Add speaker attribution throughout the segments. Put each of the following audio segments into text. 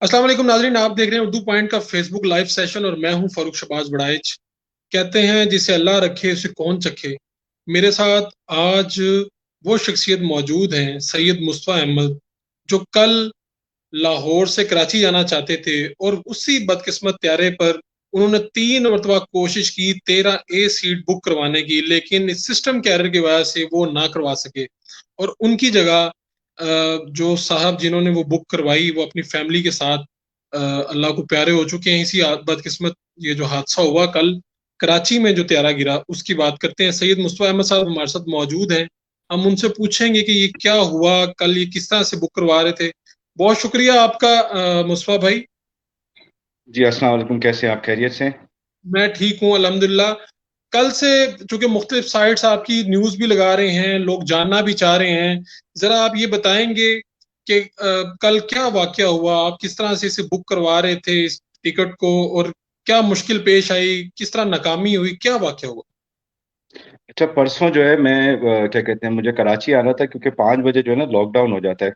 Speaker 1: अस्सलाम वालेकुम नाजरीन, आप देख रहे हैं उर्दू पॉइंट का फेसबुक लाइव सेशन और मैं हूं फरूख शबाज बड़ाइच। कहते हैं जिसे अल्लाह रखे उसे कौन चखे। मेरे साथ आज वो शख्सियत मौजूद हैं, सैयद मुस्तफ़ा अहमद, जो कल लाहौर से कराची जाना चाहते थे और उसी बदकिस्मत त्यारे पर उन्होंने 3 मरतबा कोशिश की 13A सीट बुक करवाने की, लेकिन इस सिस्टम के एरर की वजह से वो ना करवा सके। और उनकी जगह जो साहब जिन्होंने वो बुक करवाई वो अपनी फैमिली के साथ अल्लाह को प्यारे हो चुके हैं। इसी बदकिस्मत ये जो हादसा हुआ कल कराची में जो त्यारा गिरा उसकी बात करते हैं। सैयद मुस्तफा अहमद साहब हमारे साथ मौजूद हैं। हम उनसे पूछेंगे कि ये क्या हुआ, कल ये किस तरह से बुक करवा रहे थे। बहुत शुक्रिया आपका मुस्तफा भाई।
Speaker 2: जी अस्सलाम वालेकुम। कैसे हैं आप? खैरियत से?
Speaker 1: मैं ठीक हूँ अल्हम्दुलिल्लाह। कल से चूंकि मुख्तलिफ साइट्स आपकी न्यूज भी लगा रहे हैं, लोग जानना भी चाह रहे हैं, जरा आप ये बताएंगे कि कल क्या वाकया हुआ, आप किस तरह से इसे बुक करवा रहे थे इस टिकट को, और क्या मुश्किल पेश आई, किस तरह नाकामी हुई, क्या वाकया हुआ।
Speaker 2: अच्छा, परसों जो है मैं क्या कहते हैं, मुझे कराची आना था क्योंकि 5 बजे जो है ना लॉकडाउन हो जाता है।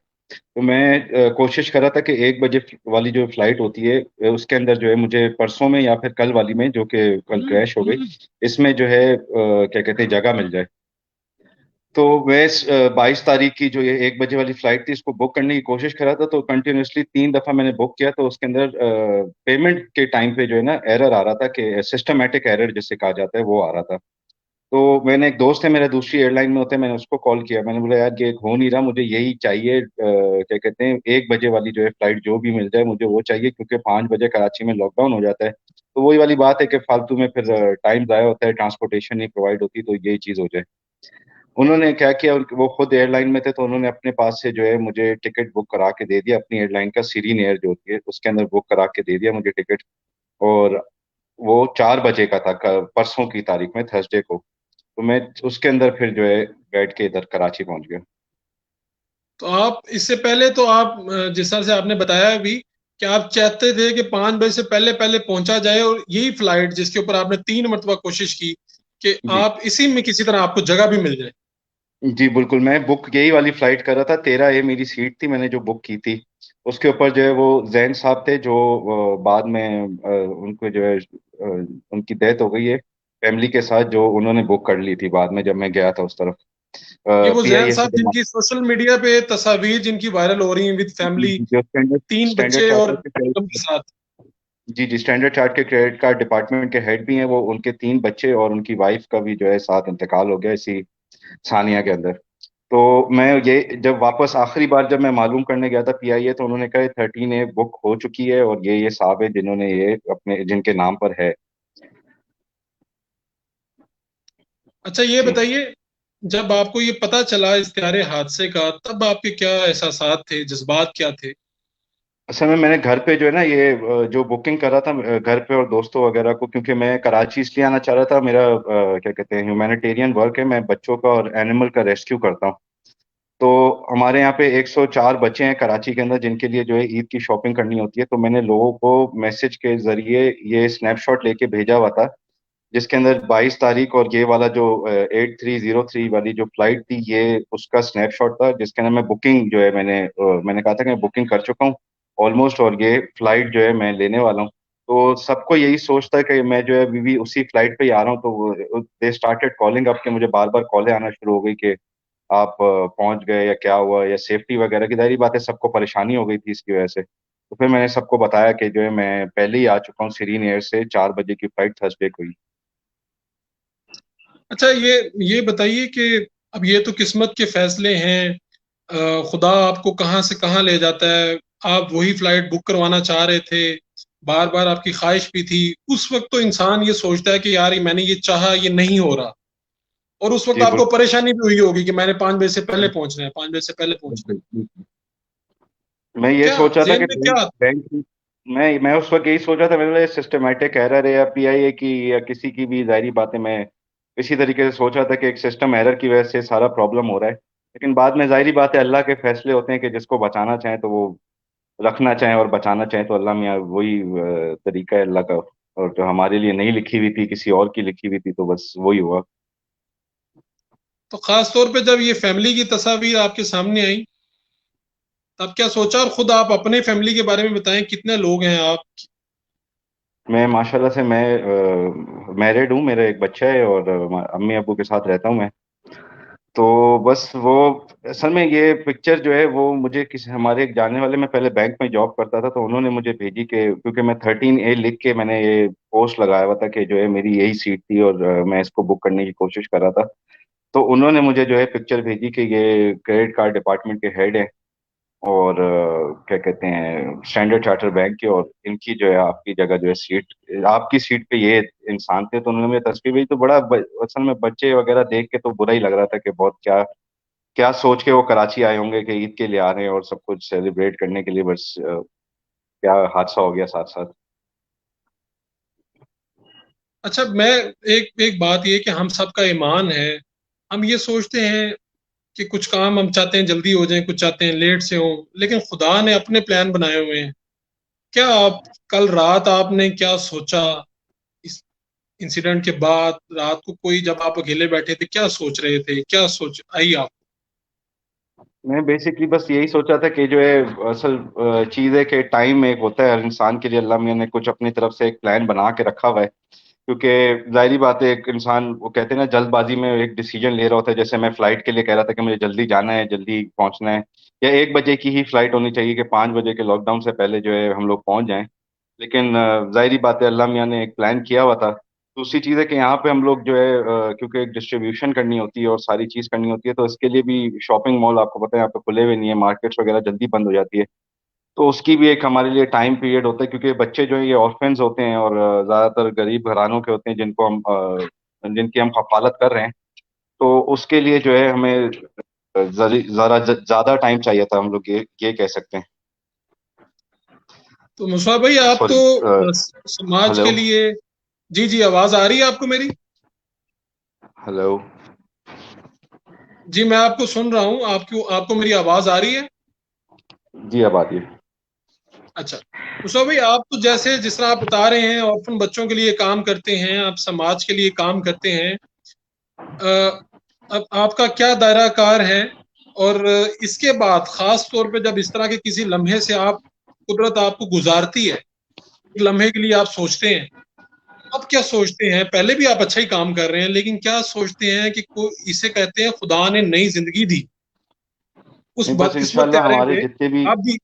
Speaker 2: तो मैं कोशिश कर रहा था कि 1 बजे वाली जो फ्लाइट होती है उसके अंदर जो है मुझे परसों में या फिर कल वाली में, जो कि कल क्रैश हो गई, इसमें जो है क्या कहते हैं जगह मिल जाए। तो मैं 22 तारीख की जो ये 1 बजे वाली फ्लाइट थी इसको बुक करने की कोशिश कर रहा था। तो कंटिन्यूअसली 3 दफा मैंने बुक किया, तो उसके अंदर पेमेंट के टाइम पे जो है ना एरर आ रहा था, कि सिस्टमेटिक एरर जिसे कहा जाता है वो आ रहा था। तो मैंने, एक दोस्त है मेरा दूसरी एयरलाइन में होता है, मैंने उसको कॉल किया। मैंने बोला यार ये हो नहीं रहा, मुझे यही चाहिए, क्या कहते हैं 1 बजे वाली जो है फ्लाइट जो भी मिल जाए मुझे वो चाहिए, क्योंकि 5 बजे कराची में लॉकडाउन हो जाता है। तो वही वाली बात है कि फालतू में फिर टाइम ज़ाया होता है, ट्रांसपोर्टेशन नहीं प्रोवाइड होती, तो यही चीज़ हो जाए। उन्होंने क्या किया, वो खुद एयरलाइन में थे, तो उन्होंने अपने पास से जो है मुझे टिकट बुक करा के दे दिया, अपनी एयरलाइन का सीरीन एयर जो होती है उसके अंदर बुक करा के दे दिया मुझे टिकट। और वो 4 बजे का था, परसों की तारीख में, थर्सडे को। तो मैं उसके अंदर फिर जो है बैठ के इधर कराची पहुंच गया।
Speaker 1: तो आप इससे पहले तो आप जिस तरह से आपने बताया भी कि आप चाहते थे कि 5 बजे से पहले पहले पहुंचा जाए, और यही फ्लाइट जिसके ऊपर आपने 3 मरतबा कोशिश की कि
Speaker 2: जी
Speaker 1: आप इसी में किसी तरह आपको जगह भी मिल जाए।
Speaker 2: जी बिल्कुल, मैं बुक यही वाली फ्लाइट कर रहा था। 13A मेरी सीट थी, मैंने जो बुक की थी। उसके ऊपर जो है वो जैन साहब थे, जो बाद में उनको जो है उनकी डेथ हो गई है फैमिली के साथ, जो उन्होंने बुक कर ली थी बाद में जब मैं गया था उस तरफ।
Speaker 1: ये वो जैन
Speaker 2: PIA से
Speaker 1: साहब जिनकी सोशल मीडिया पे तस्वीर जिनकी वायरल हो रही है विद फैमिली,
Speaker 2: जो स्टैंडर्ड
Speaker 1: तीन
Speaker 2: स्टैंडर्ड
Speaker 1: बच्चे और
Speaker 2: चार्टर्ड के,
Speaker 1: बेगम के साथ।
Speaker 2: जी जी, स्टैंडर्ड चार्ट के क्रेडिट कार्ड डिपार्टमेंट के हेड भी हैं वो, उनके 3 बच्चे और उनकी वाइफ का भी जो है साथ इंतकाल हो गया इसी सानिया के अंदर। तो मैं ये जब वापस आखिरी बार जब मैं मालूम करने गया था PIA, तो उन्होंने कहा 13A बुक हो चुकी है और ये साहब है जिन्होंने ये अपने जिनके नाम पर है।
Speaker 1: अच्छा ये
Speaker 2: जी।
Speaker 1: बताइए, जब आपको ये पता चला इस त्यारे हादसे का, तब आपके क्या एहसासात थे, जज्बात क्या थे।
Speaker 2: असल में मैंने घर पे जो है ना ये जो बुकिंग करा था घर पे और दोस्तों वगैरह को, क्योंकि मैं कराची इसलिए आना चाह रहा था। मेरा क्या कहते हैं ह्यूमैनिटेरियन वर्क है, मैं बच्चों का और एनिमल का रेस्क्यू करता हूँ। तो हमारे यहाँ पे 104 बच्चे हैं कराची के अंदर जिनके लिए जो है ईद की शॉपिंग करनी होती है। तो मैंने लोगों को मैसेज के जरिए ये स्नैपशॉट लेके भेजा हुआ था, जिसके अंदर 22 तारीख और ये वाला जो 8303 वाली जो फ्लाइट थी, ये उसका स्नैपशॉट था, जिसके अंदर मैं बुकिंग जो है मैंने कहा था कि मैं बुकिंग कर चुका हूँ ऑलमोस्ट, और ये फ्लाइट जो है मैं लेने वाला हूँ। तो सबको यही सोचता है कि मैं जो है अभी भी उसी फ्लाइट पे ही आ रहा हूँ। तो दे स्टार्टेड कॉलिंग अप, के मुझे बार बार कॉलें आना शुरू हो गई कि आप पहुंच गए या क्या हुआ, या सेफ्टी वगैरह की जाहिर बात है सबको परेशानी हो गई थी इसकी वजह से। तो फिर मैंने सबको बताया कि जो है मैं पहले ही आ चुका हूँ, सीरीन एयर से 4 बजे की फ्लाइट थर्सडे को ही।
Speaker 1: अच्छा ये बताइए कि अब ये तो किस्मत के फैसले हैं, खुदा आपको कहाँ से कहाँ ले जाता है। आप वही फ्लाइट बुक करवाना चाह रहे थे, बार बार आपकी ख्वाहिश भी थी। उस वक्त तो इंसान ये सोचता है कि यार ये मैंने ये चाहा, ये नहीं हो रहा। और उस वक्त
Speaker 2: जी
Speaker 1: आपको परेशानी भी हुई होगी कि मैंने 5 बजे से पहले पहुंचना है, 5 बजे से पहले पहुंचना है।
Speaker 2: बिल्कुल। मैं
Speaker 1: तो
Speaker 2: ये
Speaker 1: क्या
Speaker 2: सोच रहा था
Speaker 1: जेन
Speaker 2: कि
Speaker 1: में
Speaker 2: बैंक
Speaker 1: क्या।
Speaker 2: बैंक मैं उस वक्त यही सोच रहा था, मेरे सिस्टमेटिक एरर है या PIA की या किसी की भी, जाहिर बात है मैं इसी तरीके से सोच रहा था कि एक सिस्टम एरर की वजह से सारा प्रॉब्लम हो रहा है। लेकिन बाद में जाहिर बात है अल्लाह के फैसले होते हैं कि जिसको बचाना चाहें तो वो रखना चाहें, और बचाना चाहें तो अल्लाह मियाँ वही तरीका है अल्लाह का। और जो हमारे लिए नहीं लिखी हुई थी किसी और की लिखी हुई थी, तो बस वही हुआ।
Speaker 1: तो खास तौर पे जब ये फैमिली की तस्वीर आपके सामने आई, तब क्या सोचा, और खुद आप अपने फैमिली के बारे में बताएं, कितने लोग हैं आप?
Speaker 2: मैं माशाल्लाह से मैं मैरिड हूँ, मेरा एक बच्चा है और अम्मी अब्बू के साथ रहता हूँ मैं। तो बस वो असल में ये पिक्चर जो है वो मुझे किसी हमारे एक जानने वाले, मैं पहले बैंक में जॉब करता था, तो उन्होंने मुझे भेजी कि क्योंकि मैं 13A लिख के मैंने ये पोस्ट लगाया हुआ था कि जो है मेरी यही सीट थी और मैं इसको बुक करने की कोशिश कर रहा था। तो उन्होंने मुझे जो है पिक्चर भेजी कि ये क्रेडिट कार्ड डिपार्टमेंट के हेड है और क्या कहते हैं स्टैंडर्ड चार्टर बैंक के, और इनकी जो है आपकी जगह जो है सीट, आपकी सीट पे ये इंसान थे। तो उन्होंने मुझे तस्वीर भेजी, तो बड़ा असल में बच्चे वगैरह देख के तो बुरा ही लग रहा था कि बहुत क्या क्या सोच के वो कराची आए होंगे कि ईद के लिए आ रहे हैं और सब कुछ सेलिब्रेट करने के लिए, बस क्या हादसा हो गया साथ साथ।
Speaker 1: अच्छा, मैं एक एक बात ये कि हम सबका ईमान है, हम ये सोचते हैं कि कुछ काम हम चाहते हैं जल्दी हो जाए, कुछ चाहते हैं लेट से हो, लेकिन खुदा ने अपने प्लान बनाए हुए हैं। क्या आप कल रात आपने क्या सोचा? इस इंसिडेंट के बाद रात को कोई, जब आप अकेले बैठे थे, क्या सोच रहे थे, क्या सोच आई आप?
Speaker 2: मैं बेसिकली बस यही सोचा था कि जो है असल चीज है कि टाइम एक होता है हर इंसान के लिए, अल्लाह मियां ने कुछ अपनी तरफ से एक प्लान बना के रखा हुआ है। क्योंकि जाहिर बात है एक इंसान, वो कहते हैं ना, जल्दबाजी में एक डिसीजन ले रहा होता है। जैसे मैं फ्लाइट के लिए कह रहा था कि मुझे जल्दी जाना है, जल्दी पहुंचना है, या 1 बजे की ही फ्लाइट होनी चाहिए कि 5 बजे के लॉकडाउन से पहले जो है हम लोग पहुंच जाएं। लेकिन जाहिर बात है अल्लाह मियां ने एक प्लान किया हुआ था। दूसरी चीज़ है कि यहाँ पे हम लोग जो है क्योंकि एक डिस्ट्रीब्यूशन करनी होती है और सारी चीज़ करनी होती है, तो इसके लिए भी शॉपिंग मॉल आपको पता है यहाँ पे खुले हुए नहीं है, मार्केट्स वगैरह जल्दी बंद हो जाती है। तो उसकी भी एक हमारे लिए टाइम पीरियड होता है, क्योंकि बच्चे जो है ये ऑर्फेन्स होते हैं और ज़्यादातर गरीब घरानों के होते हैं जिनको हम जिनकी हम कफालत कर रहे हैं। तो उसके लिए जो है हमें ज़रा ज़्यादा टाइम चाहिए था, हम लोग ये कह सकते हैं।
Speaker 1: तो मुस्तफा भाई, आप
Speaker 2: सॉरी।
Speaker 1: तो समाज
Speaker 2: हेलो।
Speaker 1: के लिए। जी जी, आवाज आ रही है आपको मेरी?
Speaker 2: हेलो।
Speaker 1: जी, मैं आपको सुन रहा हूँ, आपको आपको मेरी आवाज आ रही है?
Speaker 2: जी अब आती है।
Speaker 1: अच्छा, मुस्तफा भाई, आप तो जैसे जिस तरह आप बता रहे हैं, ऑर्फन बच्चों के लिए काम करते हैं, आप समाज के लिए काम करते हैं। अ, अब आपका क्या दायरा कार है? और इसके बाद खास तौर पे जब इस तरह के किसी लम्हे से आप, कुदरत आपको गुजारती है, एक लम्हे के लिए आप सोचते हैं, अब क्या सोचते हैं? पहले भी आप अच्छा ही काम कर रहे हैं, लेकिन क्या सोचते हैं कि इसे कहते हैं खुदा ने नई जिंदगी दी उस
Speaker 2: नहीं, बस
Speaker 1: बदकिस्मत
Speaker 2: इंशाल्लाह
Speaker 1: प्यारे
Speaker 2: हमारे
Speaker 1: में?
Speaker 2: जितने भी
Speaker 1: आप भी।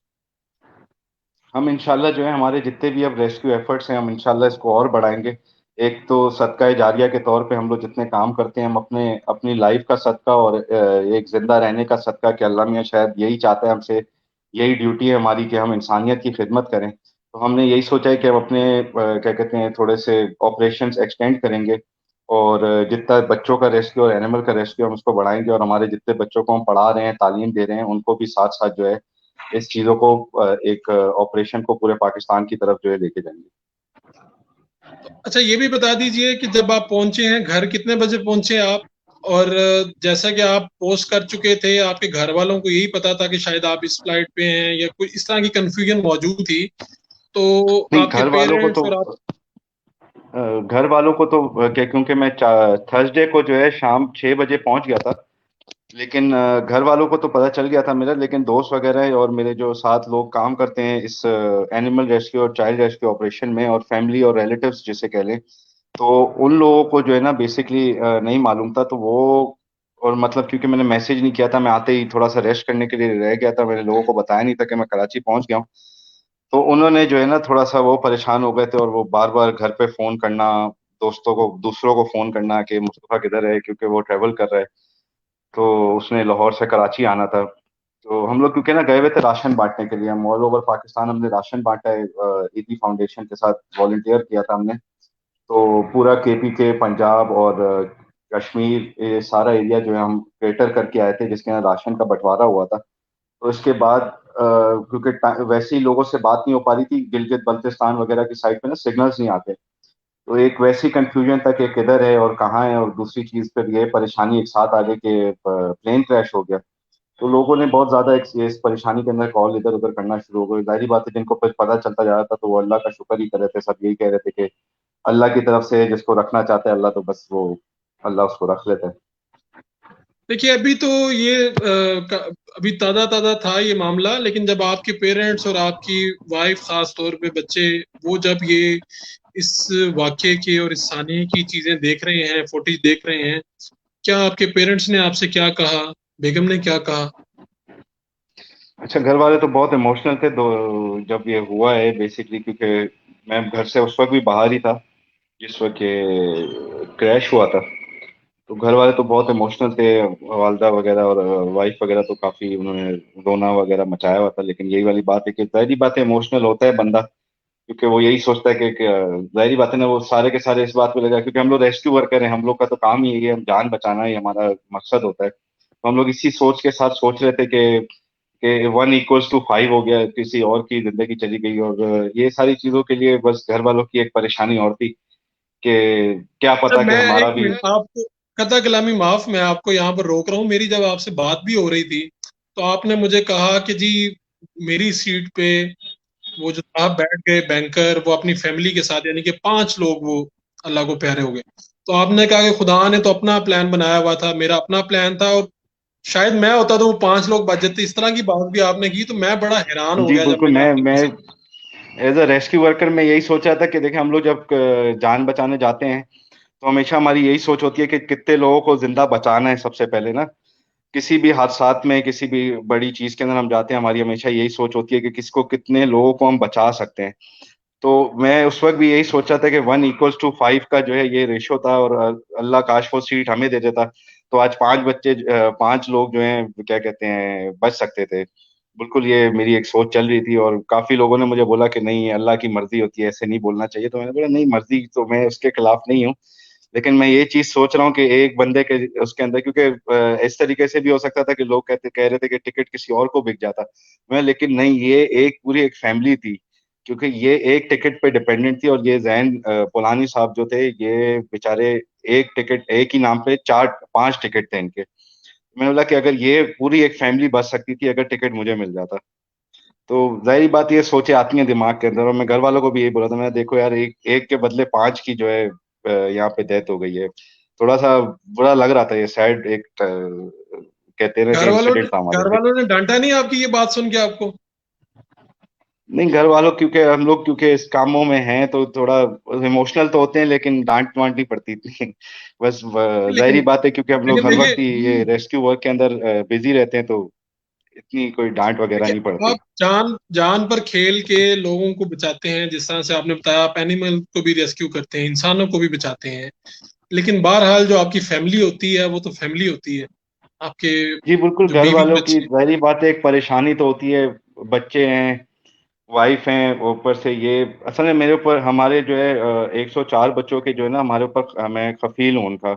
Speaker 2: हम इंशाल्लाह जो है हमारे जितने भी अब रेस्क्यू एफर्ट्स हैं, हम इंशाल्लाह इसको और बढ़ाएंगे। एक तो सदका जारिया के तौर पे हम लोग जितने काम करते हैं, हम अपने अपनी लाइफ का सदका और एक जिंदा रहने का सदका, कि अल्लाह मियां शायद यही चाहता है हमसे, यही ड्यूटी है हमारी कि हम इंसानियत की खिदमत करें। तो हमने यही सोचा है कि हम अपने क्या कहते हैं थोड़े से ऑपरेशंस एक्सटेंड करेंगे और जितना बच्चों का रेस्क्यू और एनिमल का रेस्क्यू हम उसको बढ़ाएंगे, और हमारे जितने बच्चों को हम पढ़ा रहे हैं, तालीम दे रहे हैं, उनको भी साथ साथ जो है इस चीजों को एक ऑपरेशन को पूरे पाकिस्तान की तरफ जो है लेके जाएंगे।
Speaker 1: अच्छा, ये भी बता दीजिए कि जब आप पहुंचे हैं घर, कितने बजे पहुंचे आप? और जैसा कि आप पोस्ट कर चुके थे, आपके घर वालों को यही पता था कि शायद आप इस फ्लाइट पे हैं, या कोई इस तरह की कंफ्यूजन मौजूद थी? तो
Speaker 2: नहीं,
Speaker 1: आपके पेरेंट्स और आप।
Speaker 2: घर वालों को तो क्योंकि मैं थर्सडे को जो है शाम 6 बजे पहुंच गया था। लेकिन घर वालों को तो पता चल गया था मेरा, लेकिन दोस्त वगैरह है और मेरे जो साथ लोग काम करते हैं इस एनिमल रेस्क्यू और चाइल्ड रेस्क्यू ऑपरेशन में, और फैमिली और रिलेटिव्स जिसे कह लें, तो उन लोगों को जो है ना बेसिकली नहीं मालूम था। तो वो, और मतलब क्योंकि मैंने मैसेज नहीं किया था, मैं आते ही थोड़ा सा रेस्ट करने के लिए रह गया था, मैंने लोगों को बताया नहीं था कि मैं कराची पहुंच गया हूँ। तो उन्होंने जो है ना थोड़ा सा वो परेशान हो गए थे, और वो बार बार घर पे फोन करना, दोस्तों को दूसरों को फोन करना कि मुस्तफा किधर है, क्योंकि वो ट्रेवल कर रहा है। तो उसने लाहौर से कराची आना था। तो हम लोग क्योंकि ना गए हुए थे राशन बांटने के लिए, हम ऑल ओवर पाकिस्तान हमने राशन बांटा है, ईदी फाउंडेशन के साथ वॉलंटियर किया था हमने। तो पूरा KPK, पंजाब और कश्मीर, ये सारा एरिया जो है हम कैटर करके आए थे, जिसके यहाँ राशन का बंटवारा हुआ था। तो इसके बाद क्योंकि वैसे ही लोगों से बात नहीं हो पा रही थी, गिलगित बल्तिस्तान वगैरह की साइड पे ना सिग्नल्स नहीं आते, तो एक वैसी कंफ्यूजन था कि किधर है और कहाँ है, और दूसरी चीज फिर ये परेशानी एक साथ आ गई कि प्लेन क्रैश हो गया। तो लोगों ने बहुत ज्यादा इस परेशानी के अंदर कॉल इधर उधर करना शुरू हो गए। जाहिर बात है जिनको फिर पता चलता जा रहा था तो वो अल्लाह का शुक्र ही कर रहे थे, सब यही कह रहे थे कि अल्लाह की तरफ से जिसको रखना चाहता है अल्लाह, तो बस वो अल्लाह उसको रख लेता है।
Speaker 1: देखिए अभी तो ये अभी ताज़ा ताज़ा था ये मामला, लेकिन जब आपके पेरेंट्स और आपकी वाइफ, खास तौर पे बच्चे, वो जब ये इस वाक्य की और इस सानये की चीजें देख रहे हैं, फुटेज देख रहे हैं, क्या आपके पेरेंट्स ने आपसे क्या कहा, बेगम ने क्या कहा?
Speaker 2: अच्छा, घर वाले तो बहुत इमोशनल थे दो जब ये हुआ है बेसिकली, क्योंकि मैं घर से उस वक्त भी बाहर ही था जिस वक्त ये क्रैश हुआ था। तो घर वाले तो बहुत इमोशनल थे, वालदा वगैरह और वाइफ वगैरह तो काफी उन्होंने रोना वगैरह मचाया हुआ था। लेकिन यही वाली बात है कि जाहिर बात है इमोशनल होता है बंदा, क्योंकि वो यही सोचता है कि जाहिर बात है ना, वो सारे के सारे इस बात पे लगा, क्योंकि हम लोग रेस्क्यू वर्कर हैं, हम लोग का तो काम ही यही है, हम जान बचाना ही हमारा मकसद होता है। तो हम लोग इसी सोच के साथ सोच रहे थे कि 1 = 5 हो गया, किसी और की जिंदगी चली गई, और ये सारी चीजों के लिए बस घर वालों की एक परेशानी और थी कि क्या
Speaker 1: सर
Speaker 2: पता कि
Speaker 1: मैं
Speaker 2: हमारा
Speaker 1: एक
Speaker 2: भी।
Speaker 1: मिनट आपको, कता कलामी माफ, मैं आपको यहाँ पर रोक रहा हूँ। मेरी जब आपसे बात भी हो रही थी तो आपने मुझे कहा कि जी मेरी सीट पे वो जो साहब बैठ गए बैंकर, वो अपनी फैमिली के साथ, यानी कि 5 लोग वो अल्लाह को प्यारे हो गए। तो आपने कहा कि खुदा ने तो अपना प्लान बनाया हुआ था, मेरा अपना प्लान था, और शायद मैं होता तो वो 5 लोग बच जाते। इस तरह की बात भी आपने की, तो मैं बड़ा हैरान हो
Speaker 2: जी
Speaker 1: गया जब
Speaker 2: बिल्कुल,
Speaker 1: मैंने आपकी
Speaker 2: मैं
Speaker 1: किसी।
Speaker 2: एज अ रेस्क्यू वर्कर मैं यही सोच रहा था कि देखिए, हम लोग जब जान बचाने जाते हैं तो हमेशा हमारी यही सोच होती है कि कितने लोगों को जिंदा बचाना है सबसे पहले ना। किसी भी हादसात में, किसी भी बड़ी चीज के अंदर हम जाते हैं, हमारी हमेशा यही सोच होती है कि किसको, कितने लोगों को हम बचा सकते हैं। तो मैं उस वक्त भी यही सोच रहा था कि 1 = 5 का जो है ये रेशो था, और अल्लाह काश वो सीट हमें दे देता, तो आज 5 बच्चे, 5 लोग जो हैं क्या कहते हैं बच सकते थे। बिल्कुल, ये मेरी एक सोच चल रही थी, और काफी लोगों ने मुझे बोला कि नहीं, अल्लाह की मर्जी होती है, ऐसे नहीं बोलना चाहिए। तो मैंने बोला नहीं, मर्जी तो मैं उसके खिलाफ नहीं हूँ, लेकिन मैं ये चीज सोच रहा हूँ कि एक बंदे के उसके अंदर, क्योंकि इस तरीके से भी हो सकता था कि लोग कह रहे थे कि टिकट किसी और को बिक जाता। मैं लेकिन नहीं, ये एक पूरी एक फैमिली थी, क्योंकि ये एक टिकट पे डिपेंडेंट थी, और ये जैन पोलानी साहब जो थे, ये बेचारे एक टिकट, एक ही नाम पे 4 5 टिकट थे इनके। मैंने बोला कि अगर ये पूरी एक फैमिली बच सकती थी अगर टिकट मुझे मिल जाता। तो जाहिर बात, ये सोचे आती हैं दिमाग के अंदर, और मैं घर वालों को भी यही बोला था, मैं देखो यार, एक एक के बदले 5 की जो है यहाँ पे डेथ हो गई है। थोड़ा सा बुरा लग रहा था, ये सैड एक कहते हैं ना कि इंसिडेंट था हमारे
Speaker 1: घर
Speaker 2: लिए।
Speaker 1: वालों ने डांटा नहीं आपकी ये बात सुन के आपको?
Speaker 2: नहीं, घर वालों, क्योंकि हम लोग क्योंकि इस कामों में हैं तो थोड़ा इमोशनल तो होते हैं, लेकिन डांट वांट नहीं पड़ती इतनी। बस जाहिर
Speaker 1: लेकिन
Speaker 2: बात है, क्योंकि हम लोग
Speaker 1: लेकिन
Speaker 2: हर
Speaker 1: देखिए,
Speaker 2: वक्त ही ये रेस्क्यू वर्क के अंदर बिजी रहते हैं, तो इतनी कोई डांट वगैरह
Speaker 1: देखिए
Speaker 2: नहीं पड़ती।
Speaker 1: आप जान जान पर खेल के लोगों को बचाते हैं, जिस तरह से आपने बताया, आप एनिमल को भी रेस्क्यू करते हैं, इंसानों को भी बचाते हैं। लेकिन बहरहाल जो आपकी फैमिली होती है वो तो फैमिली होती है, आपके
Speaker 2: जी बिल्कुल,
Speaker 1: जो
Speaker 2: घर
Speaker 1: बीवी
Speaker 2: वालों की
Speaker 1: बच्चे।
Speaker 2: जाहिर बात है एक परेशानी तो होती है। बच्चे हैं, वाइफ हैं, ऊपर से ये असल में मेरे ऊपर, हमारे जो है 104 बच्चों के जो है ना, हमारे ऊपर मैं कफील हूँ उनका।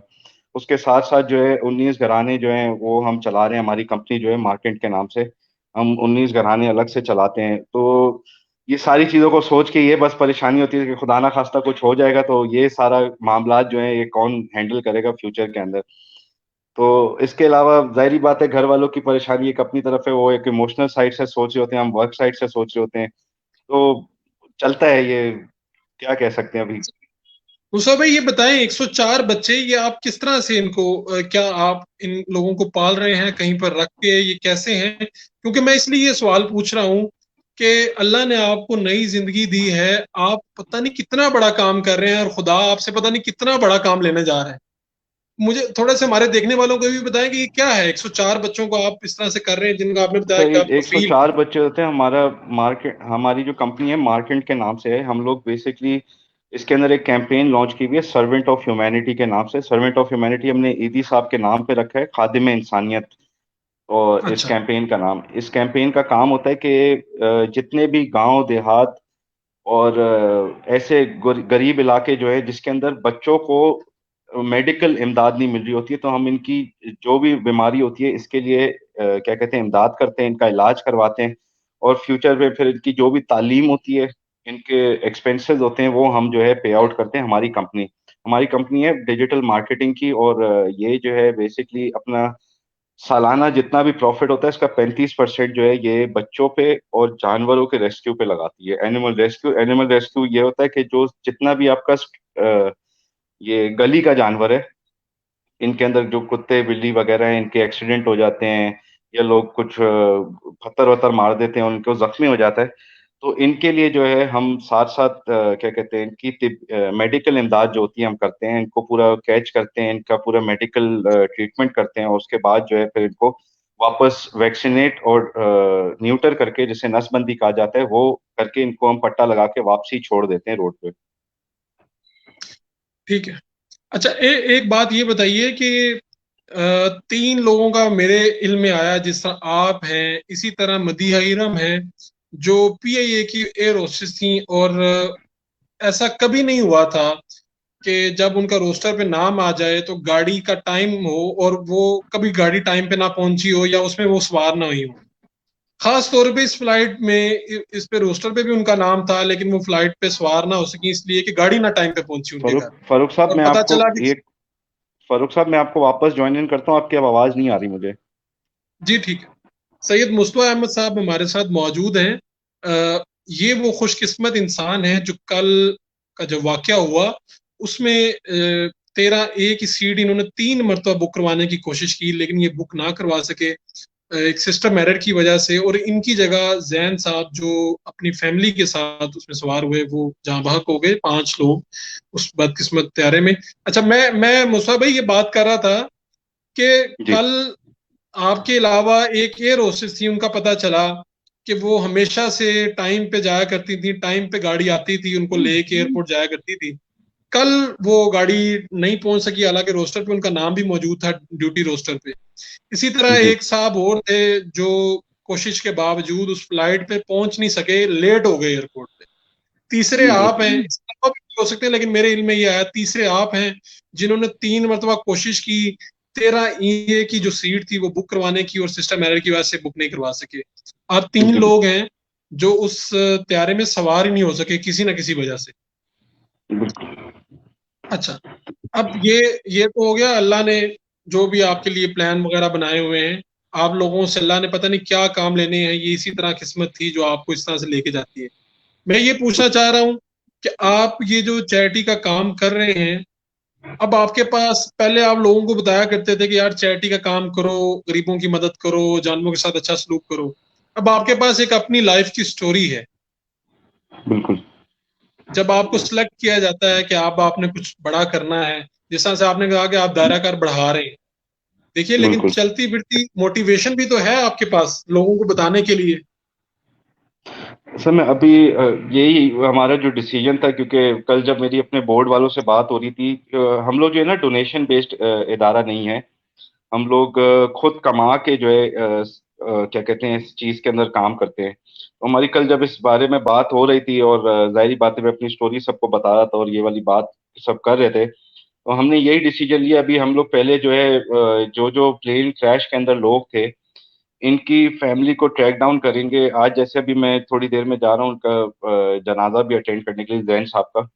Speaker 2: उसके साथ साथ जो है 19 घराने जो हैं वो हम चला रहे हैं, हमारी कंपनी जो है मार्केट के नाम से। हम 19 घराने अलग से चलाते हैं। तो ये सारी चीज़ों को सोच के ये बस परेशानी होती है कि खुदा ना खास्ता कुछ हो जाएगा तो ये सारा मामला जो है ये कौन हैंडल करेगा फ्यूचर के अंदर। तो इसके अलावा जाहिर बात है, घर वालों की परेशानी एक अपनी तरफ है, वो एक इमोशनल साइड से सोच रहे होते हैं, हम वर्क साइड से सोच रहे होते हैं। तो चलता है ये, क्या कह सकते हैं अभी।
Speaker 1: मुसा भाई ये बताएं, 104 बच्चे, ये आप किस तरह से इनको, क्या आप इन लोगों को पाल रहे हैं कहीं पर रख के, ये कैसे हैं? क्योंकि मैं इसलिए ये सवाल पूछ रहा हूँ कि अल्लाह ने आपको नई जिंदगी दी है, आप पता नहीं कितना बड़ा काम कर रहे हैं, और खुदा आपसे पता नहीं कितना बड़ा काम लेने जा रहा है। मुझे थोड़ा सा हमारे देखने वालों को भी बताएं कि ये क्या है, 104 बच्चों को आप इस तरह से कर रहे हैं, जिनका आपने
Speaker 2: अच्छा,
Speaker 1: बताया कि
Speaker 2: ये
Speaker 1: आप
Speaker 2: एक सौ
Speaker 1: कफील हैं।
Speaker 2: चार बच्चे होते हैं। हमारा मार्केट, हमारी जो कंपनी है मार्केट के नाम से है। हम लोग बेसिकली इसके अंदर एक कैंपेन लॉन्च की हुई है सर्वेंट ऑफ ह्यूमैनिटी के नाम से। सर्वेंट ऑफ ह्यूमैनिटी हमने ईदी साहब के नाम पे रखा है, खादिम इंसानियत। और इस
Speaker 1: अच्छा।
Speaker 2: कैंपेन का नाम, इस कैंपेन का काम होता है कि जितने भी गांव देहात और ऐसे गरीब इलाके जो है जिसके अंदर बच्चों को मेडिकल इमदाद नहीं मिल रही होती है, तो हम इनकी जो भी बीमारी होती है इसके लिए क्या कहते हैं इमदाद करते हैं, इनका इलाज करवाते हैं। और फ्यूचर में फिर इनकी जो भी तालीम होती है, इनके एक्सपेंसेस होते हैं, वो हम जो है पे आउट करते हैं। हमारी कंपनी है डिजिटल मार्केटिंग की, और ये जो है बेसिकली अपना सालाना जितना भी प्रॉफिट होता है इसका 35% जो है ये बच्चों पे और जानवरों के रेस्क्यू पे लगाती है। एनिमल रेस्क्यू ये होता है कि जो जितना भी आपका ये गली का जानवर है, इनके अंदर जो कुत्ते बिल्ली वगैरह हैं, इनके एक्सीडेंट हो जाते हैं, या लोग कुछ पत्थर वत्थर मार देते हैं, उनको जख्मी हो जाता है। तो इनके लिए जो है हम साथ साथ क्या कहते हैं, इनकी मेडिकल इमदाद जो होती है हम करते हैं, इनको पूरा कैच करते हैं, इनका पूरा मेडिकल ट्रीटमेंट करते हैं, और उसके बाद जो है फिर इनको वापस वैक्सीनेट और न्यूटर करके, जिसे नसबंदी कहा जाता है, वो करके इनको हम पट्टा लगा के वापसी छोड़ देते हैं रोड पे।
Speaker 1: ठीक है। अच्छा, एक बात ये बताइए कि तीन लोगों का मेरे इल्म में आया, जिस तरह आप हैं, इसी तरह मदीहा इरम है, जो पीआईए की एयर होस्टेस थी, और ऐसा कभी नहीं हुआ था कि जब उनका रोस्टर पे नाम आ जाए तो गाड़ी का टाइम हो और वो कभी गाड़ी टाइम पे ना पहुंची हो या उसमें वो सवार ना हुई हो। खास तौर पे इस फ्लाइट में, इस पे रोस्टर पे भी उनका नाम था, लेकिन वो फ्लाइट पे सवार ना हो सकी इसलिए कि गाड़ी ना टाइम पे पहुंची उनके घर।
Speaker 2: फारूक साहब
Speaker 1: और
Speaker 2: मैं
Speaker 1: पता
Speaker 2: आपको
Speaker 1: चला कि,
Speaker 2: एक फारूक साहब मैं आपको वापस ज्वाइन इन करता हूँ, आपकी अब आवाज नहीं आ रही मुझे।
Speaker 1: जी ठीक है, सैयद मुस्तफा अहमद साहब हमारे साथ मौजूद हैं। ये वो खुशकिस्मत इंसान है जो कल का जो वाकया हुआ उसमें 13A की सीट इन्होंने 3 मरतबा बुक करवाने की कोशिश की, लेकिन ये बुक ना करवा सके एक सिस्टम एरर की वजह से। और इनकी जगह जैन साहब जो अपनी फैमिली के साथ उसमें सवार हुए, वो जहां बहक हो गए, 5 लोग उस बदकिस्मत त्यारे में। अच्छा, मैं मुस्तफा भाई ये बात कर रहा था कि
Speaker 2: जी
Speaker 1: कल आपके अलावा एक एयर होस्टेस थी, उनका पता चला कि वो हमेशा से टाइम पे जाया करती थी, टाइम पे गाड़ी आती थी उनको लेके एयरपोर्ट जाया करती थी। कल वो गाड़ी नहीं पहुंच सकी, हालांकि रोस्टर पे उनका नाम भी मौजूद था, ड्यूटी रोस्टर पे। इसी तरह
Speaker 2: जी
Speaker 1: एक साहब और थे जो कोशिश के बावजूद उस फ्लाइट पे पहुंच नहीं सके, लेट हो गए एयरपोर्ट पे। तीसरे
Speaker 2: जी
Speaker 1: आप हैं, इसके अलावा भी हो सकते हैं, लेकिन मेरे इल्म में ये आया तीसरे आप हैं जिन्होंने 3 मरतबा कोशिश की, 13A की जो सीट थी वो बुक करवाने की, और सिस्टम एरर की वजह से बुक नहीं करवा सके। आप तीन
Speaker 2: जी
Speaker 1: लोग हैं जो उस त्यारे में सवार ही नहीं हो सके किसी ना किसी वजह से।
Speaker 2: बिल्कुल।
Speaker 1: अच्छा, अब ये तो हो गया, अल्लाह ने जो भी आपके लिए प्लान वगैरह बनाए हुए हैं, आप लोगों से अल्लाह ने पता नहीं क्या काम लेने हैं, ये इसी तरह किस्मत थी जो आपको इस तरह से लेके जाती है। मैं ये पूछना चाह रहा हूँ कि आप ये जो चैरिटी का काम कर रहे हैं, अब आपके पास, पहले आप लोगों को बताया करते थे कि यार चैरिटी का काम करो, गरीबों की मदद करो, जानवरों के साथ अच्छा सलूक करो। अब आपके पास एक अपनी लाइफ की स्टोरी है।
Speaker 2: बिल्कुल।
Speaker 1: जब आपको सिलेक्ट किया जाता है कि आप आपने कुछ बड़ा करना है, जिस तरह से आपने कहा कि आप दायरा कार बढ़ा रहे हैं, देखिए, लेकिन
Speaker 2: बिल्कुल
Speaker 1: चलती फिरती मोटिवेशन भी तो है आपके पास लोगों को बताने के लिए।
Speaker 2: सर, मैं अभी यही हमारा जो डिसीजन था, क्योंकि कल जब मेरी अपने बोर्ड वालों से बात हो रही थी, हम लोग जो है ना डोनेशन बेस्ड इदारा नहीं है। हम लोग खुद कमा के जो है क्या कहते हैं, इस चीज के अंदर काम करते हैं। तो हमारी कल जब इस बारे में बात हो रही थी, और जाहिर बात है मैं अपनी स्टोरी सबको बता रहा था और ये वाली बात सब कर रहे थे, तो हमने यही डिसीजन लिया। अभी हम लोग पहले जो है जो जो प्लेन क्रैश के अंदर लोग थे, इनकी फैमिली को ट्रैक डाउन करेंगे। आज जैसे अभी मैं थोड़ी देर में जा रहा हूँ उनका जनाजा भी अटेंड करने के लिए, जैन साहब का।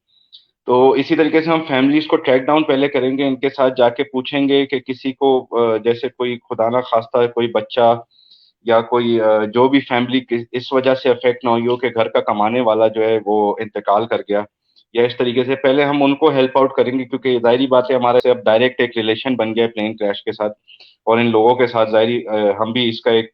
Speaker 2: तो इसी तरीके से हम फैमिलीज को ट्रैक डाउन पहले करेंगे, इनके साथ जाके पूछेंगे कि किसी को जैसे कोई खुदा ना खास्ता कोई बच्चा या कोई जो भी फैमिली इस वजह से अफेक्ट ना हुई हो कि घर का कमाने वाला जो है वो इंतकाल कर गया, या इस तरीके से पहले हम उनको हेल्प आउट करेंगे, क्योंकि जाहिर बात है हमारे से अब डायरेक्ट एक रिलेशन बन गया है प्लेन क्रैश के साथ, और इन लोगों के साथ जाहिर हम भी इसका एक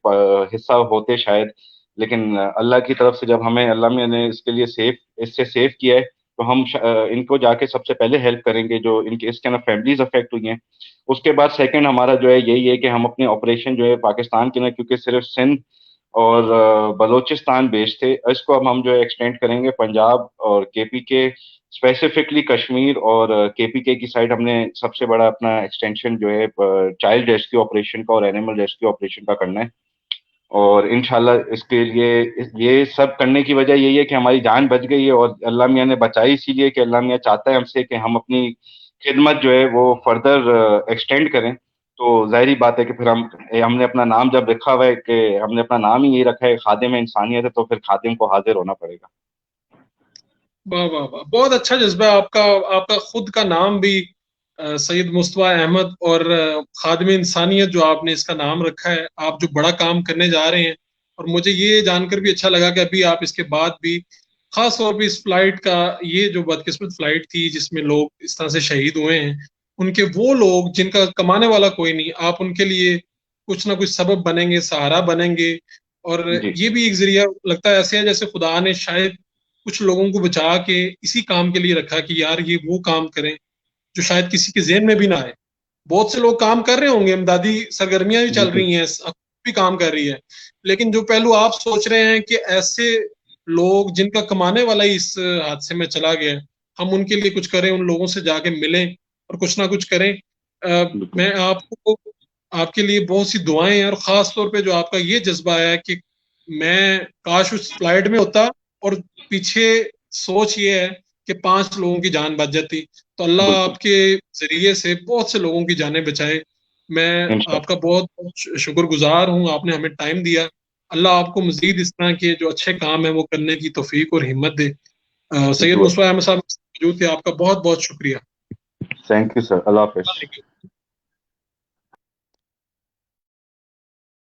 Speaker 2: हिस्सा होते शायद। लेकिन अल्लाह की तरफ से जब हमें अल्लाह मियां ने इसके लिए सेफ इससे सेव किया है, तो हम इनको जाके सबसे पहले हेल्प करेंगे जो इनके इसके अंदर फैमिलीज अफेक्ट हुई हैं। उसके बाद सेकंड हमारा जो है यही है कि हम अपने ऑपरेशन जो है पाकिस्तान के ना, क्योंकि सिर्फ सिंध और बलूचिस्तान बेस्ड थे, इसको अब हम जो है एक्सटेंड करेंगे पंजाब और केपी के, स्पेसिफिकली कश्मीर और केपीके की साइड। हमने सबसे बड़ा अपना एक्सटेंशन जो है चाइल्ड रेस्क्यू ऑपरेशन का और एनिमल रेस्क्यू ऑपरेशन का करना है। और इंशाल्लाह इसके लिए ये सब करने की वजह यही है कि हमारी जान बच गई है, और अल्लाह मियाँ ने बचाई इसीलिए कि अल्लाह मियाँ चाहता है हमसे कि हम अपनी खिदमत जो है वो फर्दर एक्सटेंड करें। तो जाहिर बात है कि फिर हमने अपना नाम जब रखा हुआ है कि हमने अपना नाम ही यही रखा है खादिम इंसानियत है, तो फिर खादिम को हाजिर होना पड़ेगा।
Speaker 1: वाह वाह वाह, बहुत अच्छा जज्बा है आपका। आपका खुद का नाम भी सैयद मुस्तफा अहमद, और खादिम इंसानियत जो आपने इसका नाम रखा है, आप जो बड़ा काम करने जा रहे हैं। और मुझे ये जानकर भी अच्छा लगा कि अभी आप इसके बाद भी, खास तौर पे इस फ्लाइट का, ये जो बदकिस्मत फ्लाइट थी जिसमें लोग इस तरह से शहीद हुए हैं, उनके वो लोग जिनका कमाने वाला कोई नहीं, आप उनके लिए कुछ ना कुछ सबब बनेंगे, सहारा बनेंगे। और
Speaker 2: जी
Speaker 1: ये भी एक जरिया लगता है ऐसे है जैसे खुदा ने शायद कुछ लोगों को बचा के इसी काम के लिए रखा कि यार ये वो काम करें जो शायद किसी के जेहन में भी ना आए। बहुत से लोग काम कर रहे होंगे, इमदादी सरगर्मियां भी चल
Speaker 2: बिल्कुल।
Speaker 1: रही हैं, भी काम कर रही है, लेकिन जो पहलू आप सोच रहे हैं कि ऐसे लोग जिनका कमाने वाला ही इस हादसे में चला गया है, हम उनके लिए कुछ करें, उन लोगों से जाके मिलें और कुछ ना कुछ करें।
Speaker 2: बिल्कुल।
Speaker 1: मैं आपको आपके लिए बहुत सी दुआएं हैं, और खास तौर पे जो आपका ये जज्बा है कि मैं काश उस फ्लाइट में होता, और पीछे सोच ये है कि 5 लोगों की जान बच जाती, तो अल्लाह
Speaker 2: बिल्कुल।
Speaker 1: आपके जरिए से बहुत से लोगों की जानें बचाए। मैं आपका
Speaker 2: इंशाल्लाह।
Speaker 1: बहुत बहुत शुक्रगुजार हूँ, आपने हमें टाइम दिया। अल्लाह आपको मजीद इस तरह के जो अच्छे काम है वो करने की तौफीक और हिम्मत दे। सैयद
Speaker 2: दुआ।
Speaker 1: मुस्तफा अहमद साहब मौजूद थे, आपका बहुत बहुत शुक्रिया।
Speaker 2: Thank you sir, Allah Hafiz.